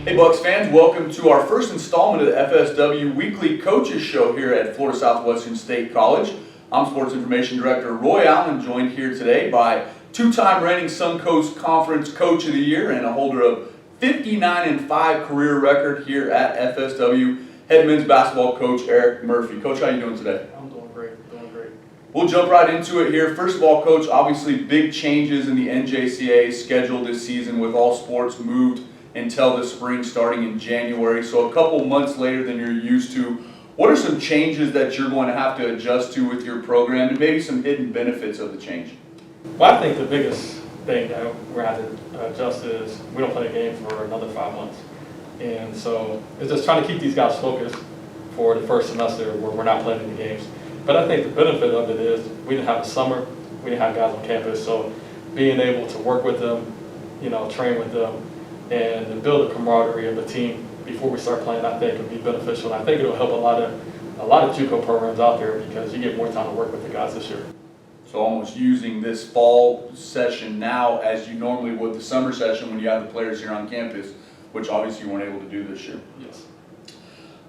Hey Bucs fans, welcome to our first installment of the FSW Weekly Coaches Show here at Florida Southwestern State College. I'm Sports Information Director Roy Allen, joined here today by two-time reigning Suncoast Conference Coach of the Year and a holder of 59-5 career record here at FSW, head men's basketball coach Eric Murphy. Coach, how are you doing today? I'm doing great. We'll jump right into it here. First of all, Coach, obviously big changes in the NJCAA schedule this season with all sports moved until the spring starting in January. So a couple months later than you're used to. What are some changes that you're going to have to adjust to with your program and maybe some hidden benefits of the change? Well, I think the biggest thing that we're going to have to adjust is we don't play a game for another 5 months. And so it's just trying to keep these guys focused for the first semester where we're not playing any games. But I think the benefit of it is we didn't have a summer, we didn't have guys on campus, so being able to work with them, train with them, and build a camaraderie of the team before we start playing, I think would be beneficial. And I think it'll help a lot of JUCO programs out there because you get more time to work with the guys this year. So almost using this fall session now as you normally would the summer session when you have the players here on campus, which obviously you weren't able to do this year. Yes.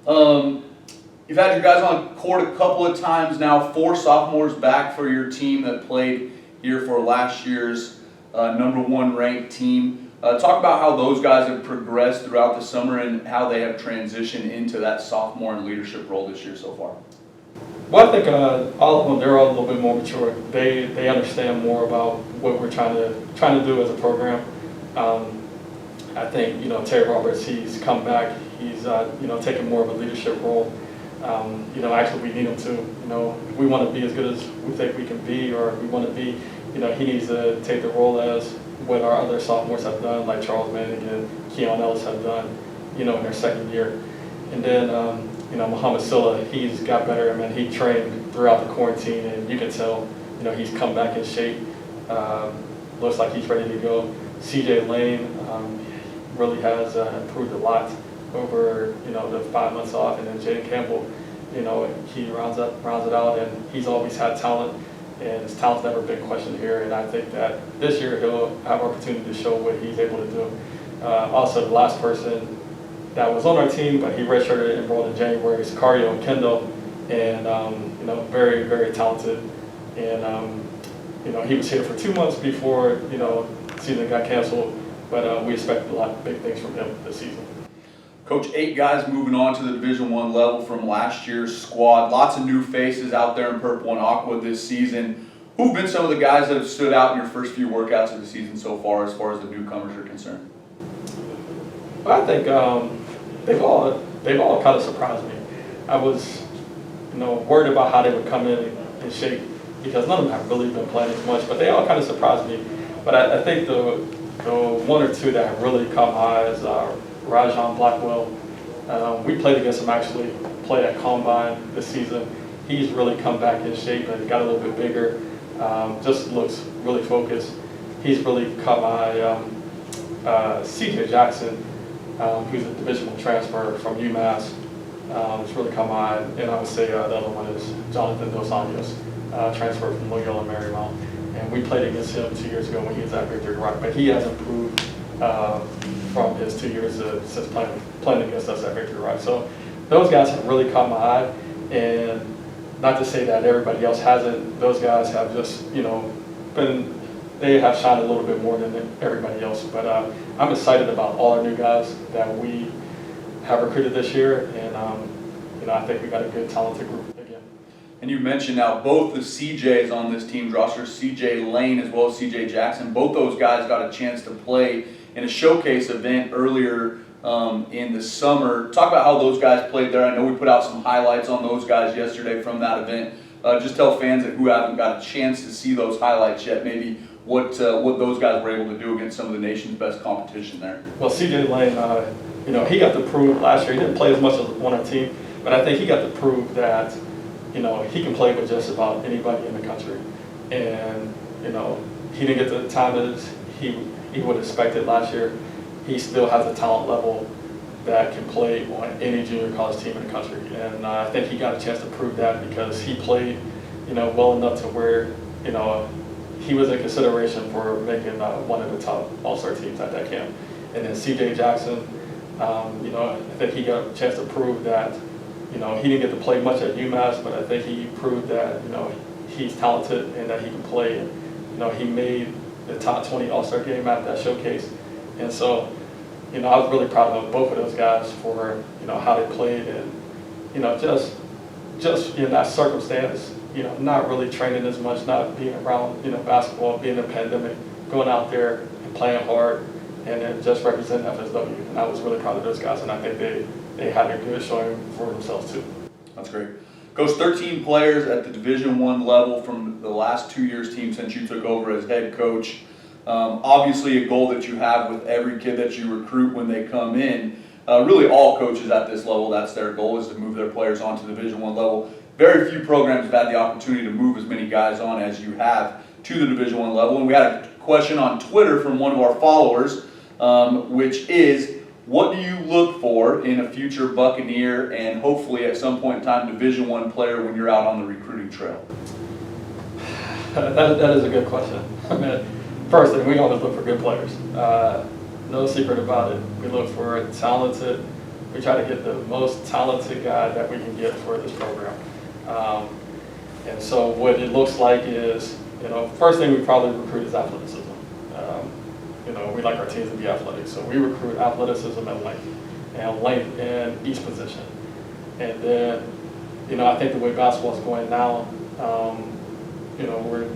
You've had your guys on court a couple of times now, 4 sophomores back for your team that played here for last year's #1 ranked team. Talk about how those guys have progressed throughout the summer and how they have transitioned into that sophomore and leadership role this year so far. Well, I think all of them, they're all a little bit more mature. They understand more about what we're trying to do as a program. I think Terry Roberts, he's come back. He's taking more of a leadership role. Actually we need him to. If we want to be as good as we think we can be, or we want to be, he needs to take the role as what our other sophomores have done, like Charles Manning and Keon Ellis have done, in their second year. And then, Muhammad Silla, he's got better. I mean, he trained throughout the quarantine, and you can tell, he's come back in shape. Looks like he's ready to go. CJ Lane really has improved a lot over, the 5 months off. And then Jaden Campbell, he rounds it out, and he's always had talent. And his talent's never been questioned here, and I think that this year he'll have opportunity to show what he's able to do. Also, the last person that was on our team, but he redshirted, enrolled in January, is Cario Kendall, and very, very talented. And he was here for 2 months before the season got canceled, but we expect a lot of big things from him this season. Coach, 8 guys moving on to the Division I level from last year's squad. Lots of new faces out there in purple and aqua this season. Who've been some of the guys that have stood out in your first few workouts of the season so far as the newcomers are concerned? I think they've all kind of surprised me. I was worried about how they would come in shape because none of them have really been playing as much, but they all kind of surprised me. But I think the 1 or 2 that have really caught my eye is Rajon Blackwell. We played against him, actually played at Combine this season. He's really come back in shape and got a little bit bigger. Just looks really focused. He's really caught my eye. CJ Jackson, who's a divisional transfer from UMass, it's really caught my eye. And I would say the other one is Jonathan Dos Anjos, transferred from Loyola Marymount. And we played against him 2 years ago when he was at Victory Rock, but he has improved from his 2 years since playing against us at Victory Rock. So those guys have really caught my eye, and not to say that everybody else hasn't. Those guys have just they have shined a little bit more than everybody else. But I'm excited about all our new guys that we have recruited this year, and I think we got a good talented group again. And you mentioned now both the CJs on this team's roster, CJ Lane as well as CJ Jackson. Both those guys got a chance to play in a showcase event earlier in the summer. Talk about how those guys played there. I know we put out some highlights on those guys yesterday from that event. Just tell fans that who haven't got a chance to see those highlights yet, maybe what those guys were able to do against some of the nation's best competition there. Well, CJ Lane, he got to prove last year. He didn't play as much as on our team, but I think he got to prove that he can play with just about anybody in the country. And he didn't get the time that he would have expected last year. He still has a talent level that can play on any junior college team in the country. And I think he got a chance to prove that because he played, well enough to where, he was in consideration for making one of the top all-star teams at that camp. And then CJ Jackson, I think he got a chance to prove that, he didn't get to play much at UMass, but I think he proved that, he's talented and that he can play. And, he made the top 20 All-Star game at that showcase. And so, I was really proud of both of those guys for, how they played and, just in that circumstance, not really training as much, not being around, basketball, being in a pandemic, going out there and playing hard and then just representing FSW. And I was really proud of those guys, and I think they had a good showing for themselves too. That's great. Coach, 13 players at the Division I level from the last 2 years team since you took over as head coach. Obviously a goal that you have with every kid that you recruit when they come in. Really all coaches at this level, that's their goal, is to move their players on to Division I level. Very few programs have had the opportunity to move as many guys on as you have to the Division I level. And we had a question on Twitter from one of our followers, which is, what do you look for in a future Buccaneer and hopefully at some point in time Division I player when you're out on the recruiting trail? That is a good question. I mean, first thing, we always look for good players. No secret about it. We look for talented. We try to get the most talented guy that we can get for this program. And so what it looks like is, first thing we probably recruit is athleticism. We like our teams to be athletic, so we recruit athleticism and length in each position. And then, I think the way basketball is going now, we're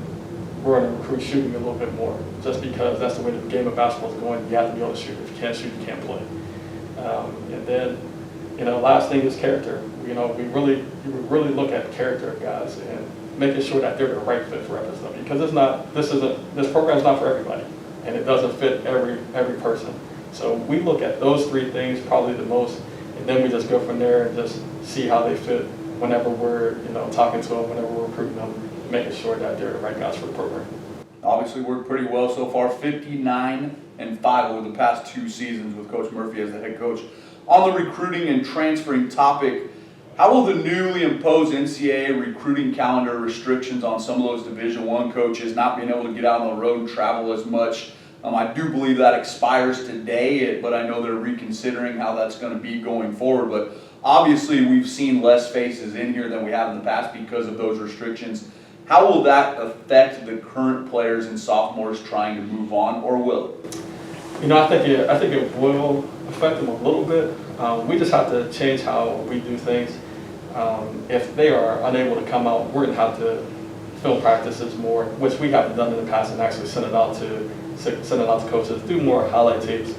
going to recruit shooting a little bit more, just because that's the way the game of basketball is going. You have to be able to shoot. If you can't shoot, you can't play. And then, last thing is character. We really look at character of guys and making sure that they're the right fit for FSW, because this program is not for everybody, and it doesn't fit every person. So we look at those three things probably the most, and then we just go from there and just see how they fit whenever we're talking to them, whenever we're recruiting them, making sure that they're the right guys for the program. Obviously worked pretty well so far, 59-5 over the past 2 seasons with Coach Murphy as the head coach. On the recruiting and transferring topic, how will the newly imposed NCAA recruiting calendar restrictions on some of those Division I coaches not being able to get out on the road and travel as much? I do believe that expires today, but I know they're reconsidering how that's going to be going forward. But obviously we've seen less faces in here than we have in the past because of those restrictions. How will that affect the current players and sophomores trying to move on, or will it? I think it will affect them a little bit. We just have to change how we do things. If they are unable to come out, we're going to have to film practices more, which we haven't done in the past, and actually send it out to coaches, do more highlight tapes,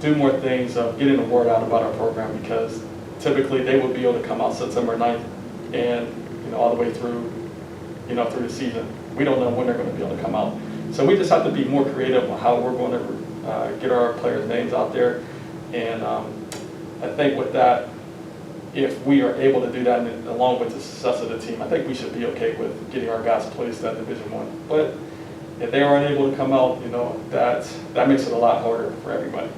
do more things of getting the word out about our program, because typically they will be able to come out September 9th and all the way through through the season. We don't know when they're going to be able to come out. So we just have to be more creative on how we're going to get our players' names out there. And I think with that, if we are able to do that, and along with the success of the team, I think we should be okay with getting our guys placed at Division I. But if they aren't able to come out, that makes it a lot harder for everybody.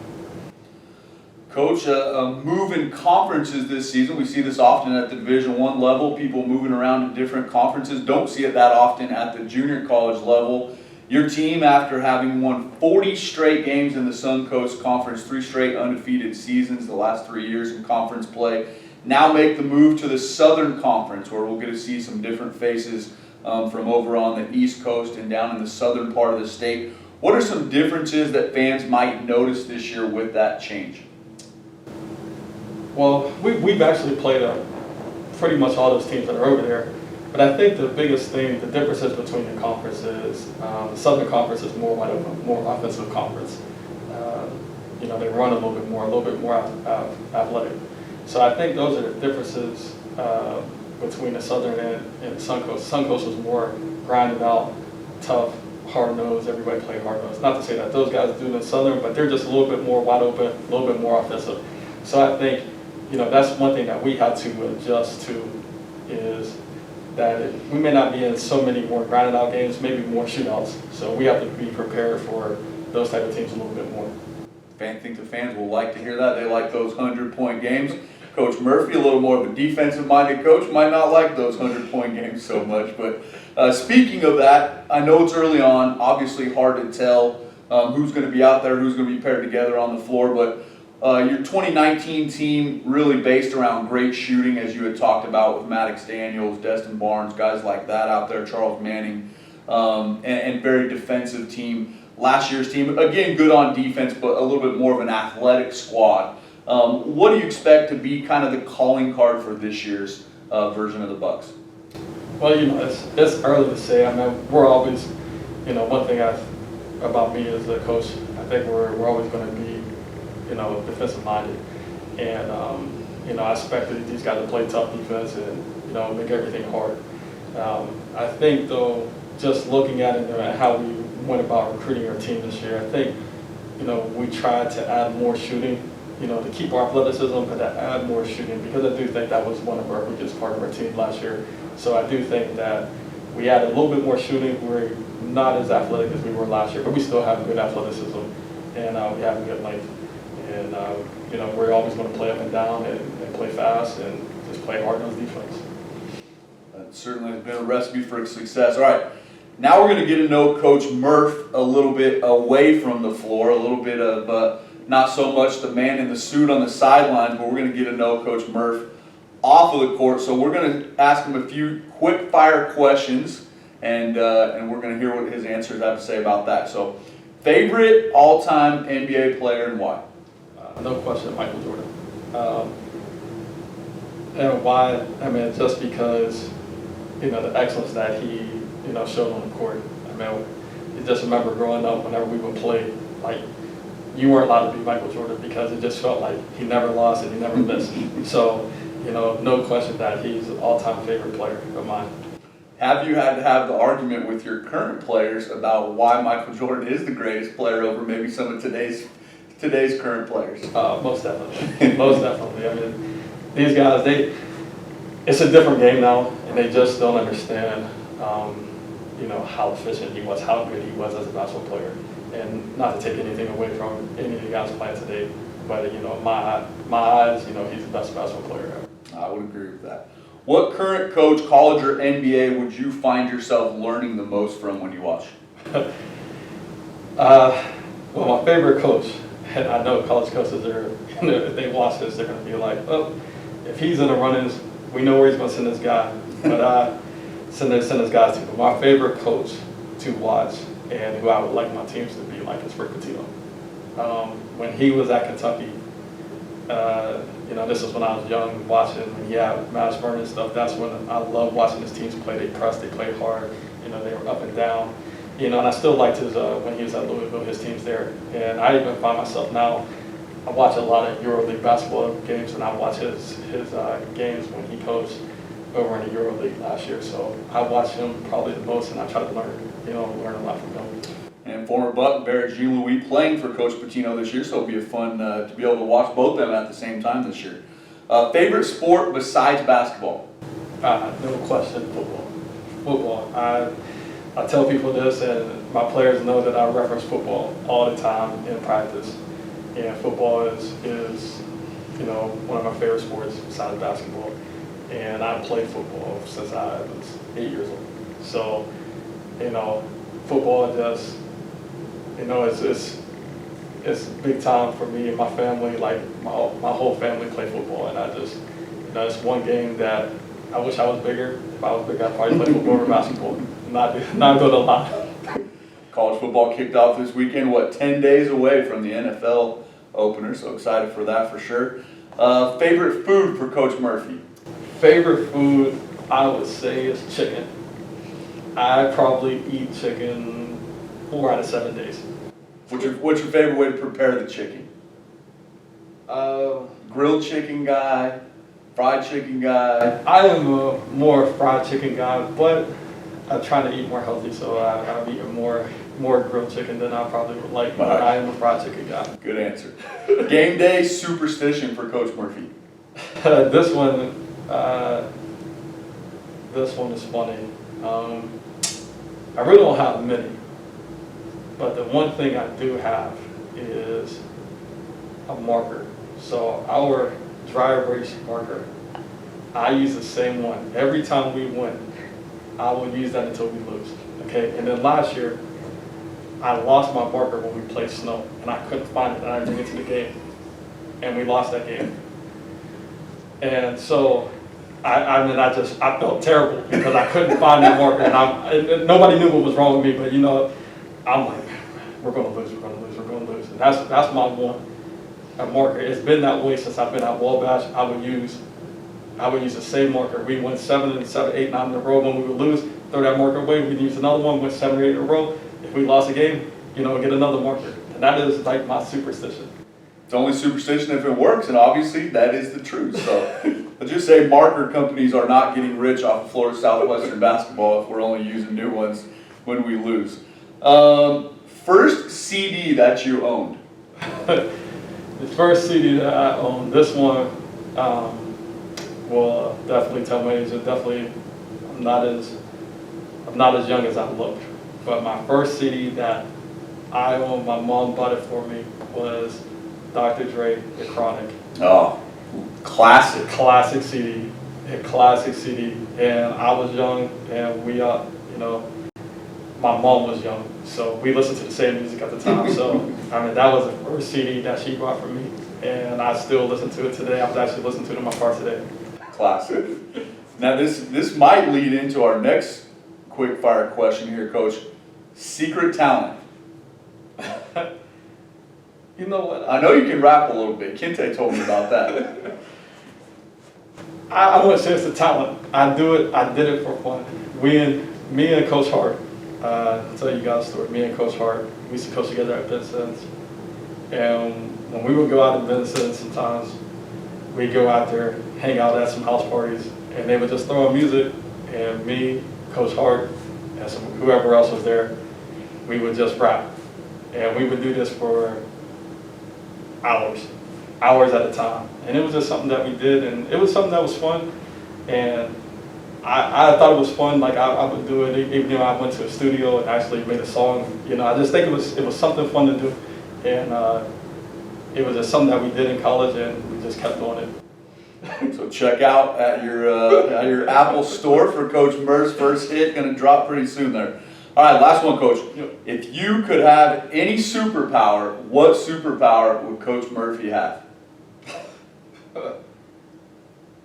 Coach, a move in conferences this season. We see this often at the Division I level, people moving around to different conferences. Don't see it that often at the junior college level. Your team, after having won 40 straight games in the Suncoast Conference, 3 straight undefeated seasons the last 3 years in conference play, now make the move to the Southern Conference, where we'll get to see some different faces from over on the East Coast and down in the southern part of the state. What are some differences that fans might notice this year with that change? Well, we've actually played pretty much all those teams that are over there. But I think the biggest thing, the differences between the conferences, the Southern Conference is more offensive conference. They run a little bit more athletic. So I think those are the differences between the Southern and the Suncoast. Suncoast was more grinded out, tough, hard-nosed. Everybody played hard-nosed. Not to say that those guys do in Southern, but they're just a little bit more wide open, a little bit more offensive. So I think that's one thing that we had to adjust to, is that we may not be in so many more grinded out games, maybe more shootouts. So we have to be prepared for those type of teams a little bit more. I think the fans will like to hear that. They like those 100-point games. Coach Murphy, a little more of a defensive-minded coach, might not like those 100-point games so much. But speaking of that, I know it's early on, obviously hard to tell who's going to be out there, who's going to be paired together on the floor. But Your 2019 team really based around great shooting, as you had talked about with Maddox Daniels, Destin Barnes, guys like that out there, Charles Manning, and very defensive team. Last year's team, again, good on defense, but a little bit more of an athletic squad. What do you expect to be kind of the calling card for this year's version of the Bucs? Well, it's early to say. I mean, we're always, one thing about me as a coach, I think we're always going to be, defensive minded, and I expect these guys to play tough defense and make everything hard. I think though, just looking at it and how we went about recruiting our team this year, I think we tried to add more shooting, to keep our athleticism, but to add more shooting, because I do think that was one of our weakest part of our team last year. So I do think that we added a little bit more shooting. We're not as athletic as we were last year, but we still have good athleticism, and we have good length. And we're always going to play up and down and play fast and just play hard on defense. That certainly has been a recipe for success. All right, now we're going to get to know Coach Murph a little bit away from the floor, a little bit of not so much the man in the suit on the sidelines, but we're going to get to know Coach Murph off of the court. So we're going to ask him a few quick fire questions, and we're going to hear what his answers have to say about that. So, favorite all-time NBA player and why? No question, Michael Jordan. And why? I mean, just because the excellence that he showed on the court. I mean, you just remember growing up, whenever we would play, like, you weren't allowed to be Michael Jordan because it just felt like he never lost and he never missed. So, no question that he's an all-time favorite player of mine. Have you had to have the argument with your current players about why Michael Jordan is the greatest player over maybe some of today's current players? Most definitely. Most definitely. I mean, these guys, it's a different game now, and they just don't understand, how efficient he was, how good he was as a basketball player. And not to take anything away from any of the guys playing today, but in my eyes, he's the best basketball player ever. I would agree with that. What current coach, college or NBA, would you find yourself learning the most from when you watch? Well, my favorite coach, and I know college coaches if they watch this, they're going to be like, oh, if he's in the run-ins, we know where he's going to send this guy. But I send his guys to. But my favorite coach to watch and who I would like my teams to be like is Rick Pitino. When he was at Kentucky, this is when I was young, watching when he had Miles Burner and stuff. That's when I loved watching his teams play. They pressed, they played hard. They were up and down. And I still liked his when he was at Louisville, his teams there. And I even find myself now, I watch a lot of EuroLeague basketball games, and I watch his games when he coached over in the EuroLeague last year. So I watch him probably the most, and I try to learn a lot from him. And former Buck Barrett Jean-Louis playing for Coach Pitino this year, so it'll be fun to be able to watch both of them at the same time this year. Favorite sport besides basketball? No question, football. Football. I tell people this, and my players know that I reference football all the time in practice. And football is one of my favorite sports besides basketball. And I played football since I was 8 years old. So, football just, it's big time for me and my family. Like my whole family play football, and I just, it's one game that I wish I was bigger. If I was bigger, I'd probably play football or basketball. Not going to lie. College football kicked off this weekend, 10 days away from the NFL opener, so excited for that for sure. Favorite food for Coach Murphy? Favorite food, I would say, is chicken. I probably eat chicken 4 out of 7 days. What's your favorite way to prepare the chicken? Grilled chicken guy, fried chicken guy? I am a more fried chicken guy, but I'm trying to eat more healthy, so I've eaten more grilled chicken than I probably would like, but I am a fried chicken guy. Good answer. Game day superstition for Coach Murphy? This one is funny. I really don't have many, but the one thing I do have is a marker. So our dry erase marker, I use the same one. Every time we win, I will use that until we lose. Okay, and then last year, I lost my marker when we played snow, and I couldn't find it, and I didn't bring it to the game. and we lost that game. And so I felt terrible because I couldn't find that marker, and nobody knew what was wrong with me. But I'm like, we're going to lose, and that's my one marker. It's been that way since I've been at Wabash. I would use the same marker. We went 7, 8, 9 in a row. When we would lose, throw that marker away. We'd use another one. Went 7 or 8 in a row. If we lost a game, get another marker. And that is like my superstition. It's only superstition if it works, and obviously that is the truth. So let's just say marker companies are not getting rich off of Florida Southwestern basketball if we're only using new ones when we lose. First CD that you owned? The first CD that I owned, this one will definitely tell my age. Definitely, I'm not as young as I look. But my first CD that I owned, my mom bought it for me, was Dr. Dre, The Chronic. Oh, classic. Classic CD, a classic CD. And I was young, and my mom was young, so we listened to the same music at the time. So, that was the first CD that she bought for me, and I still listen to it today. I was actually listening to it in my car today. Classic. Now, this might lead into our next quick fire question here, Coach. Secret talent. You know what? I know you can rap a little bit. Kente told me about that. I wouldn't say it's a talent. I did it for fun. Me and Coach Hart, I'll tell you guys a story. Me and Coach Hart, we used to coach together at Vincent's. And when we would go out to Vincent's, sometimes we'd go out there, hang out at some house parties, and they would just throw on music. And me, Coach Hart, and whoever else was there, we would just rap. And we would do this for hours at a time. And it was just something that we did, and it was something that was fun. And I thought it was fun. Like I would do it even though I went to a studio and actually made a song. I just think it was something fun to do, and it was just something that we did in college, and we just kept doing it. So check out at your Apple store for Coach Murph's first hit. Going to drop pretty soon there. All right, last one, Coach. If you could have any superpower, what superpower would Coach Murphy have?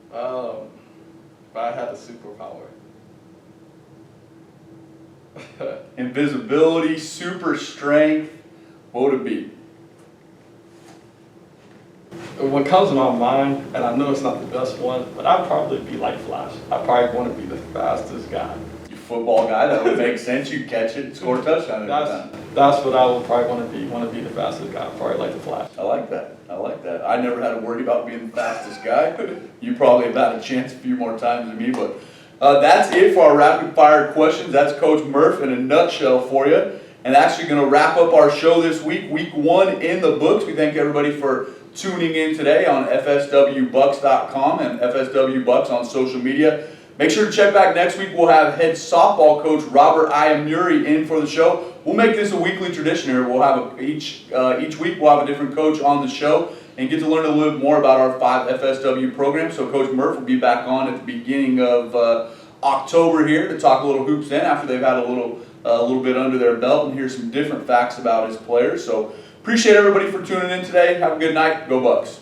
If I had a superpower. Invisibility, super strength, what would it be? What comes to my mind, and I know it's not the best one, but I'd probably be like Flash. I probably want to be the fastest guy. You football guy, that would make sense. You catch it, score a touchdown every time. That's what I would probably want to be. Want to be the fastest guy. Probably like the Flash. I like that. I never had to worry about being the fastest guy. You probably have had a chance a few more times than me, but that's it for our rapid fire questions. That's Coach Murph in a nutshell for you. And actually going to wrap up our show this week, week 1 in the books. We thank everybody for tuning in today on FSWBucs.com and FSW Bucs on social media. Make sure to check back next week. We'll have head softball coach Robert Iamuri in for the show. We'll make this a weekly tradition here. We'll have each week we'll have a different coach on the show and get to learn a little bit more about our 5 FSW programs. So Coach Murph will be back on at the beginning of October here to talk a little hoops in after they've had a little bit under their belt and hear some different facts about his players. So appreciate everybody for tuning in today. Have a good night. Go Bucs.